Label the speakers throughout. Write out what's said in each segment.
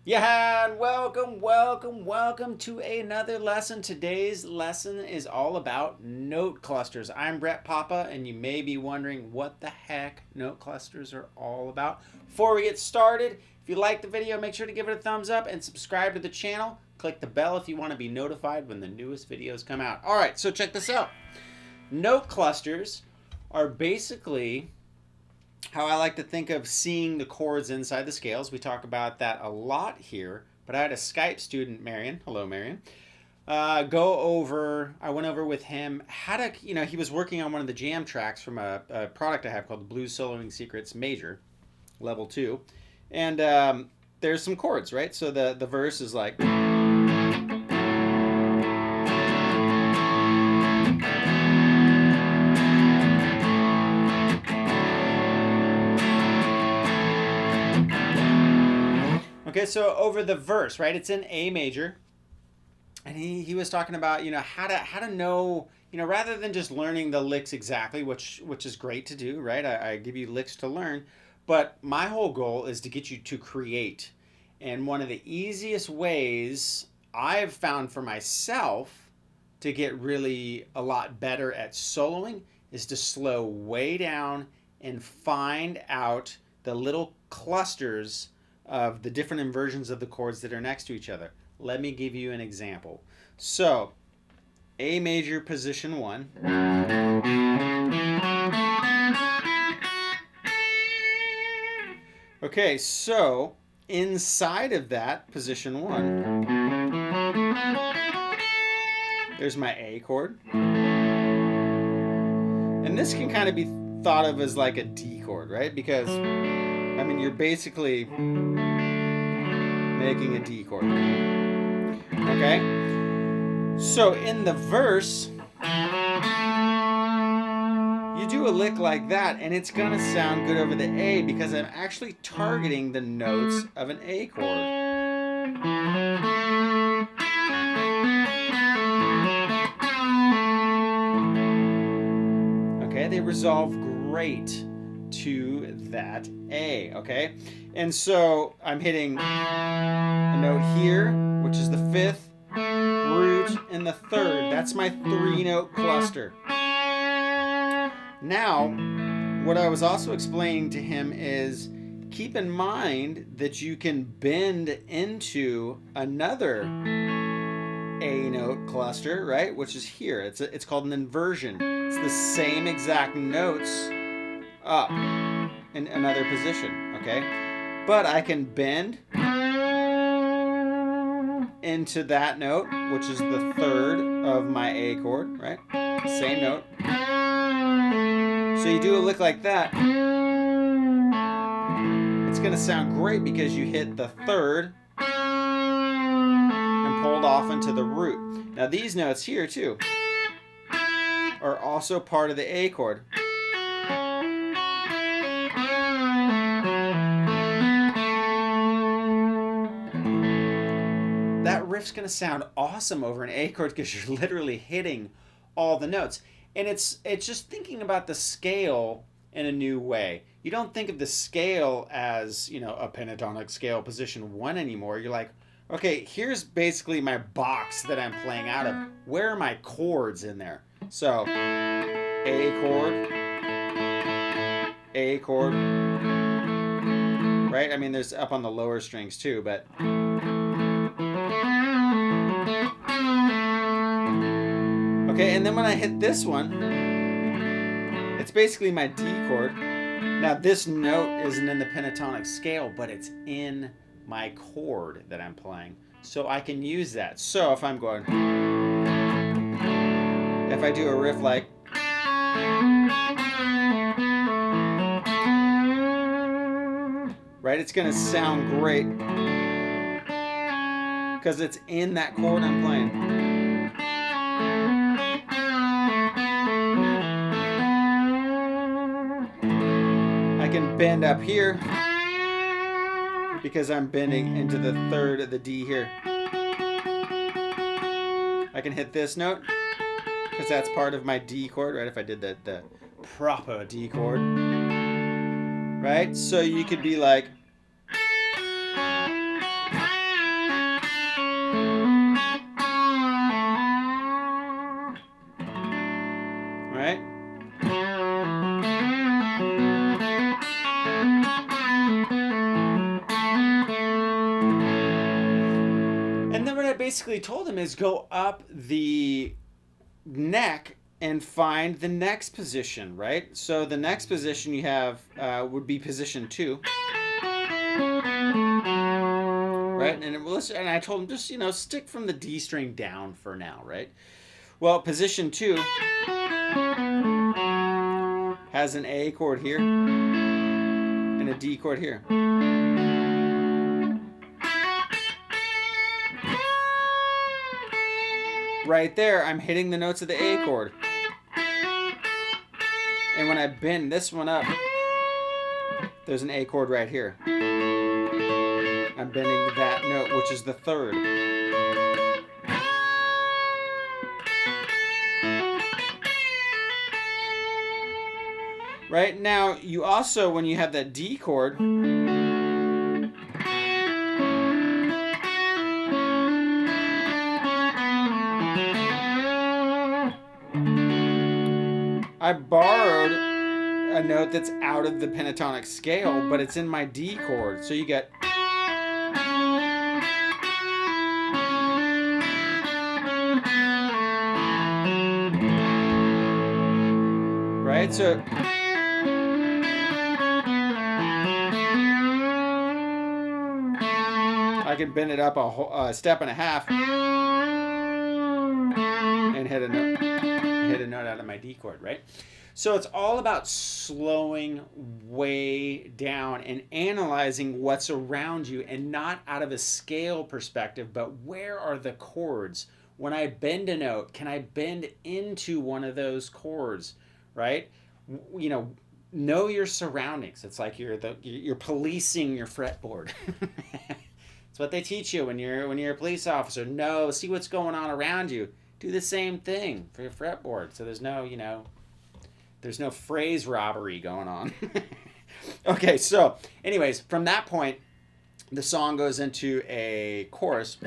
Speaker 1: Yeah, and welcome to another lesson. Today's lesson is all about note clusters. I'm Brett Papa, and you may be wondering what the heck note clusters are all about. Before we get started, if you like the video, make sure to give it a thumbs up and subscribe to the channel. Click the bell if you want to be notified when the newest videos come out. All right, so check this out. Note clusters are basically how I like to think of seeing the chords inside the scales. We talk about that a lot here, but I had a Skype student, Marion. Hello, Marion. I went over with him how to, he was working on one of the jam tracks from a product I have called the Blues Soloing Secrets Major, level 2. And there's some chords, right? So the verse is like... Okay, so over the verse, right? It's in A major, and he was talking about how to know, rather than just learning the licks exactly, which is great to do, right? I give you licks to learn, but my whole goal is to get you to create. And one of the easiest ways I've found for myself to get really a lot better at soloing is to slow way down and find out the little clusters of the different inversions of the chords that are next to each other. Let me give you an example. So, A major position 1. Okay, so inside of that position 1, there's my A chord. And this can kind of be thought of as like a D chord, right? Because you're basically making a D chord. Okay? So in the verse, you do a lick like that, and it's going to sound good over the A because I'm actually targeting the notes of an A chord. Okay? They resolve great to that A, okay? And so I'm hitting a note here, which is the 5th root and the 3rd. That's my 3-note cluster. Now, what I was also explaining to him is keep in mind that you can bend into another A-note cluster, right? Which is here. It's called an inversion. It's the same exact notes up in another position, okay? But I can bend into that note, which is the 3rd of my A chord, right? Same note. So you do a lick like that. It's going to sound great because you hit the 3rd and pulled off into the root. Now these notes here too are also part of the A chord. That riff's going to sound awesome over an A chord because you're literally hitting all the notes. And it's just thinking about the scale in a new way. You don't think of the scale as, a pentatonic scale position 1 anymore. You're like, okay, here's basically my box that I'm playing out of. Where are my chords in there? So, A chord, right? There's up on the lower strings too, but... Okay, and then when I hit this one, it's basically my D chord. Now this note isn't in the pentatonic scale, but it's in my chord that I'm playing. So I can use that. So if I'm going... If I do a riff like... Right, it's going to sound great because it's in that chord I'm playing. I can bend up here because I'm bending into the 3rd of the D here. I can hit this note because that's part of my D chord, right? If I did the proper D chord, right? So you could be like, basically told him is go up the neck and find the next position, right? So the next position you have would be position 2, right? And I told him just, stick from the D string down for now, right? Well, position 2 has an A chord here and a D chord here. Right there, I'm hitting the notes of the A chord. And when I bend this one up, there's an A chord right here. I'm bending that note, which is the 3rd. Right now, you also, when you have that D chord, I borrowed a note that's out of the pentatonic scale, but it's in my D chord. So you get, right? So I can bend it up a step and a half and hit a note out of my D chord, right? So it's all about slowing way down and analyzing what's around you, and not out of a scale perspective, but where are the chords? When I bend a note, can I bend into one of those chords, right? Know your surroundings. It's like you're policing your fretboard. It's what they teach you when you're a police officer. See what's going on around you. Do the same thing for your fretboard. So there's no phrase robbery going on. Okay, so anyways, from that point, the song goes into a chorus.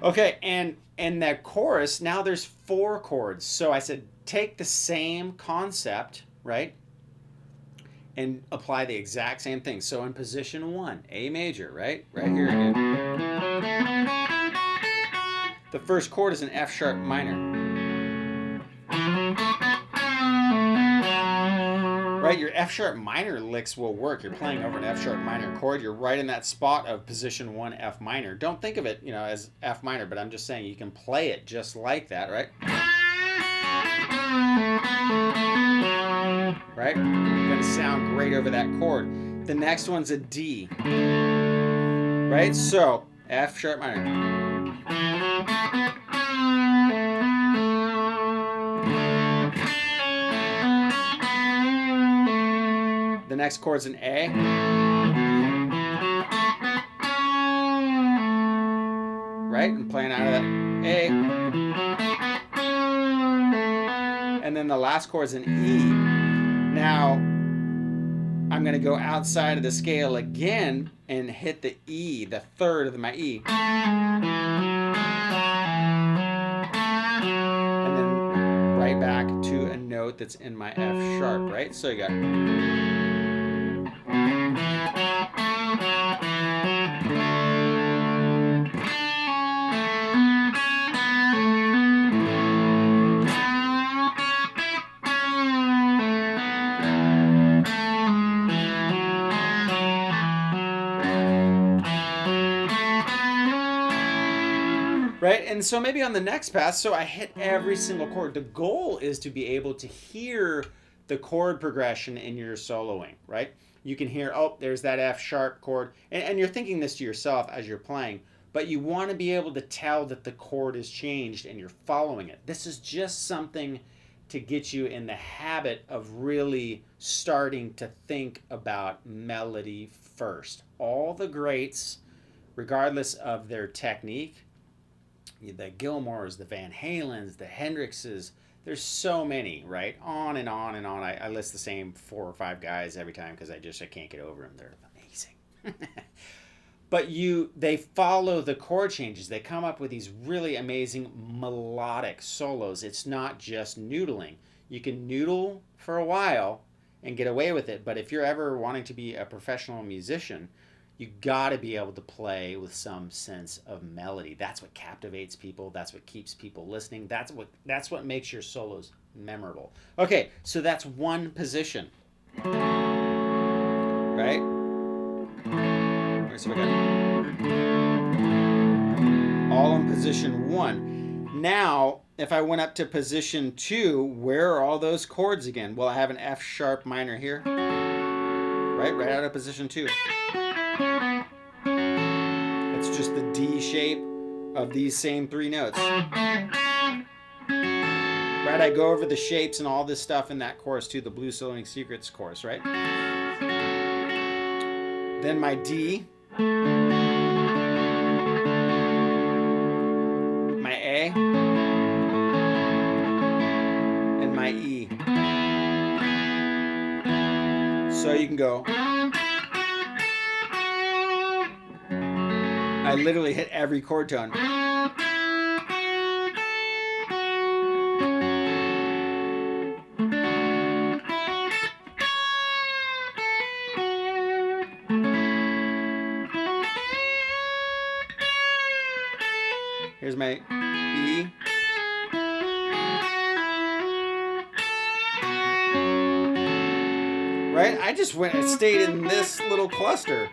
Speaker 1: Okay, and that chorus, now there's 4 chords. So I said, take the same concept, right? And apply the exact same thing. So in position 1, A major, right? Right here again. The first chord is an F sharp minor. Right, your F sharp minor licks will work. You're playing over an F sharp minor chord. You're right in that spot of position 1 F minor. Don't think of it, as F minor, but I'm just saying you can play it just like that, right? Right? Going to sound great over that chord. The next one's a D. Right? So, F sharp minor. The next chord's an A. Right? And playing out of that A. And then the last chord's an E. Now, I'm going to go outside of the scale again and hit the E, the 3rd of my E. And then right back to a note that's in my F sharp, right? So you got... Right? And so maybe on the next pass, so I hit every single chord. The goal is to be able to hear the chord progression in your soloing, right? You can hear, oh, there's that F sharp chord. And you're thinking this to yourself as you're playing, but you want to be able to tell that the chord has changed and you're following it. This is just something to get you in the habit of really starting to think about melody first. All the greats, regardless of their technique, the Gilmores, the Van Halens, the Hendrixes, there's so many, right? On and on and on. I list the same 4 or 5 guys every time because I can't get over them. They're amazing. but they follow the chord changes. They come up with these really amazing melodic solos. It's not just noodling. You can noodle for a while and get away with it, but if you're ever wanting to be a professional musician, you got to be able to play with some sense of melody. That's what captivates people. That's what keeps people listening. That's what makes your solos memorable. Okay, so that's one position, right? So we got all in position 1. Now, if I went up to position 2, where are all those chords again? Well, I have an F sharp minor here, right out of position 2. It's just the D shape of these same 3 notes. Right, I go over the shapes and all this stuff in that chorus too, the Blues Soloing Secrets chorus, right? Then my D, my A, and my E. So you can go. I literally hit every chord tone. Here's my E. Right? I just stayed in this little cluster.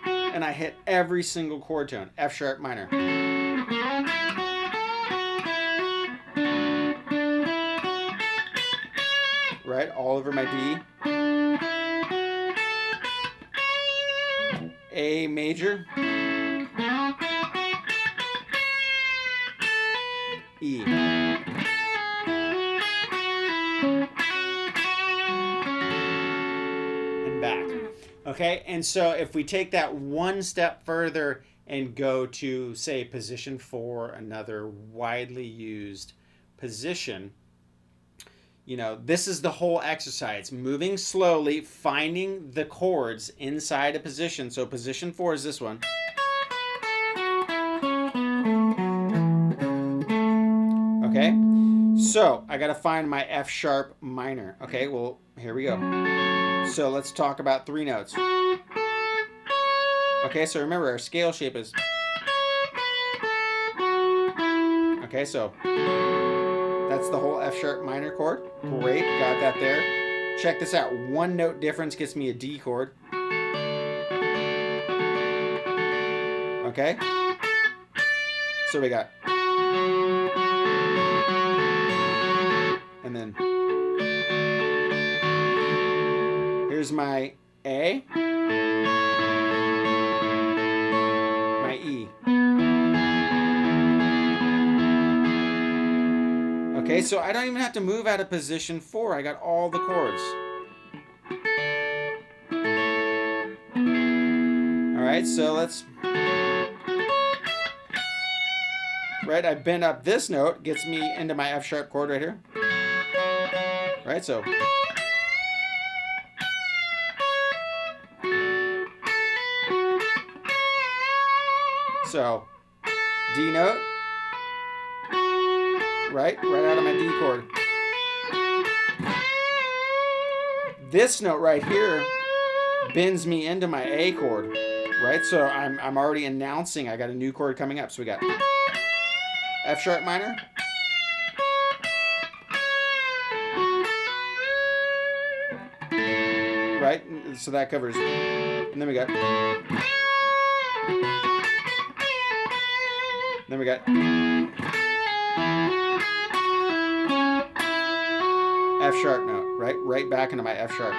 Speaker 1: And I hit every single chord tone. F sharp minor. Right? All over my D. A major. E. And back. Okay, and so if we take that one step further and go to, say, position 4, another widely used position, you know, this is the whole exercise. Moving slowly, finding the chords inside a position. So position 4 is this one. Okay, so I got to find my F sharp minor. Okay, well, here we go. So let's talk about 3 notes. Okay, so remember our scale shape is. Okay, so that's the whole F sharp minor chord. Great, got that there. Check this out. 1 note difference gets me a D chord. Okay, so we got. And then here's my A, my E. Okay, so I don't even have to move out of position 4. I got all the chords. All right, so let's. Right, I bend up this note, gets me into my F sharp chord right here. Right, so. So, D note, right out of my D chord. This note right here bends me into my A chord, right? So I'm already announcing I got a new chord coming up. So we got F sharp minor, right? So that covers, and then we got. Then we got F sharp note, right back into my F sharp.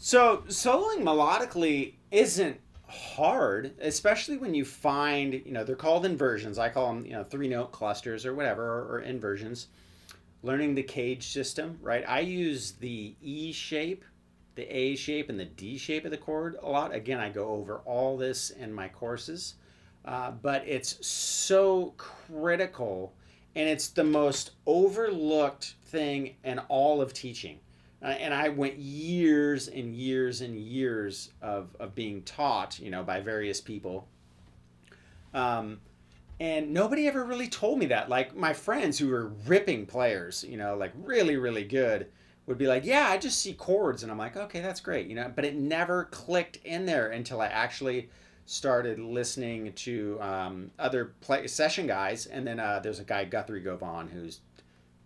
Speaker 1: So soloing melodically isn't hard, especially when you find, they're called inversions. I call them, 3-note clusters or whatever, or inversions. learning the cage system, right? I use the E shape, the A shape, and the D shape of the chord a lot. Again, I go over all this in my courses, but it's so critical, and it's the most overlooked thing in all of teaching. And I went years and years and years of being taught, by various people. And nobody ever really told me that. Like my friends who were ripping players, like really, really good, would be like, yeah, I just see chords. And I'm like, okay, that's great, but it never clicked in there until I actually started listening to other session guys. And then there's a guy, Guthrie Govan, who's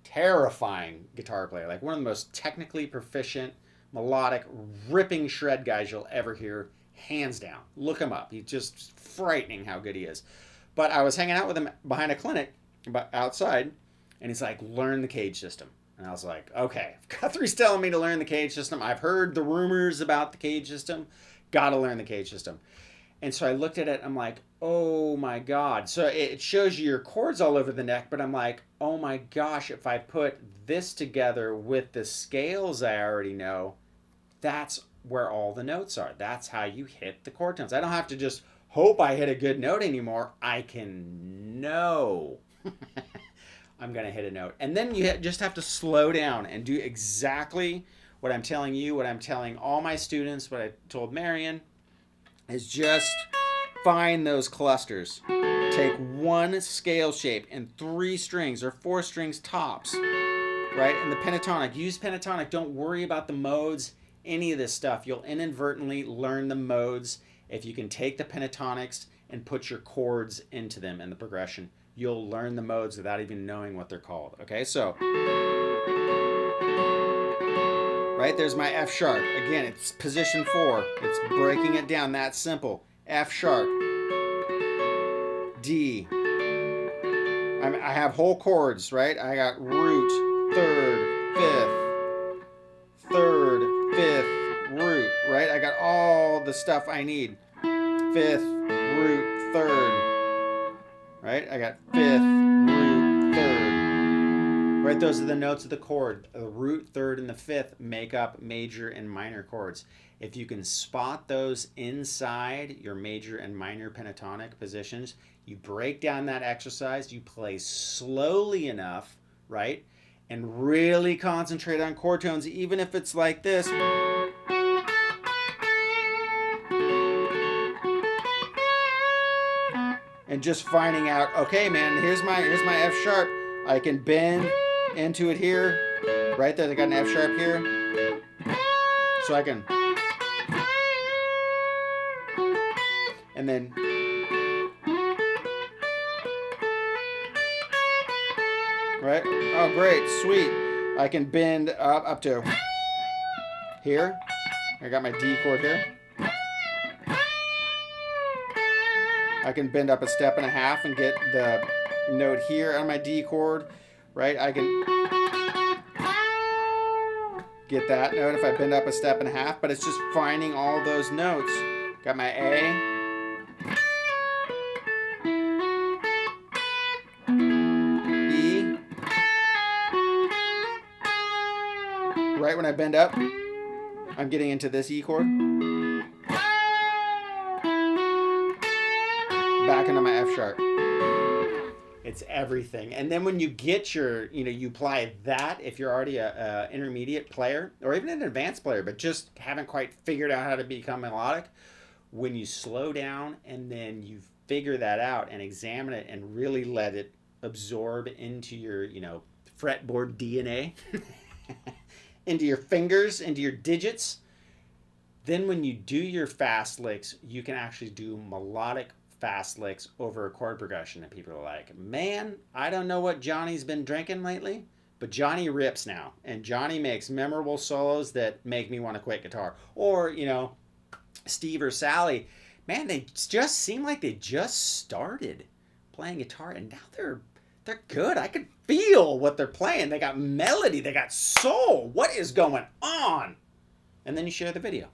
Speaker 1: terrifying guitar player, like one of the most technically proficient, melodic, ripping shred guys you'll ever hear, hands down. Look him up. He's just frightening how good he is. But I was hanging out with him behind a clinic outside, and he's like, learn the cage system. And I was like, okay, if Guthrie's telling me to learn the cage system, I've heard the rumors about the cage system, gotta learn the cage system. And so I looked at it, I'm like, oh my God. So it shows you your chords all over the neck, but I'm like, oh my gosh, if I put this together with the scales I already know, that's where all the notes are. That's how you hit the chord tones. I don't have to just hope I hit a good note anymore. I can know I'm going to hit a note. And then you just have to slow down and do exactly what I'm telling you, what I'm telling all my students, what I told Marion, is just find those clusters. Take one scale shape and 3 strings or 4 strings tops, right? And the pentatonic, use pentatonic. Don't worry about the modes, any of this stuff. You'll inadvertently learn the modes. If you can take the pentatonics and put your chords into them in the progression, you'll learn the modes without even knowing what they're called. Okay, so right there's my F sharp. Again, it's position 4. It's breaking it down that simple. F sharp, D. I have whole chords, right? I got root, 3rd, 5th, 3rd, 5th, root, right? I got all the stuff I need. 5th, root, 3rd, right? I got 5th, root, 3rd, right? Those are the notes of the chord. The root, 3rd, and the 5th make up major and minor chords. If you can spot those inside your major and minor pentatonic positions, you break down that exercise, you play slowly enough, right? And really concentrate on chord tones, even if it's like this. And just finding out, okay, man, here's my F sharp. I can bend into it here. Right there, I got an F sharp here. So I can. And then. Right? Oh, great, sweet. I can bend up to here. I got my D chord here. I can bend up a step and a half and get the note here on my D chord, right? I can get that note if I bend up a step and a half, but it's just finding all those notes. Got my A. E. Right when I bend up, I'm getting into this E chord. Back into my F sharp. It's everything. And then when you get your, you apply that, if you're already a intermediate player or even an advanced player, but just haven't quite figured out how to become melodic, when you slow down and then you figure that out and examine it and really let it absorb into your, fretboard DNA, into your fingers, into your digits, then when you do your fast licks, you can actually do melodic fast licks over a chord progression, and people are like, man, I don't know what Johnny's been drinking lately, but Johnny rips now, and Johnny makes memorable solos that make me want to quit guitar. Or, Steve or Sally, man, they just seem like they just started playing guitar, and now they're good. I can feel what they're playing. They got melody, they got soul. What is going on? And then you share the video.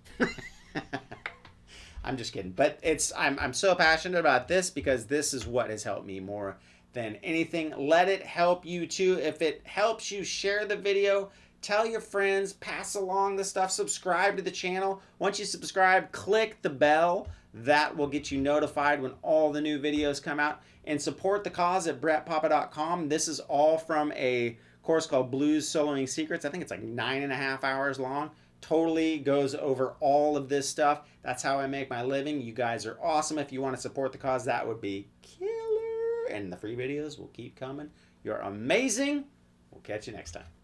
Speaker 1: I'm just kidding, but I'm so passionate about this because this is what has helped me more than anything. Let it help you too. If it helps you, share the video, tell your friends, pass along the stuff, subscribe to the channel. Once you subscribe, click the bell. That will get you notified when all the new videos come out. And support the cause at brettpapa.com. This is all from a course called Blues Soloing Secrets. I think it's like 9.5 hours long. Totally goes over all of this stuff. That's how I make my living. You guys are awesome. If you want to support the cause, that would be killer. And the free videos will keep coming. You're amazing. We'll catch you next time.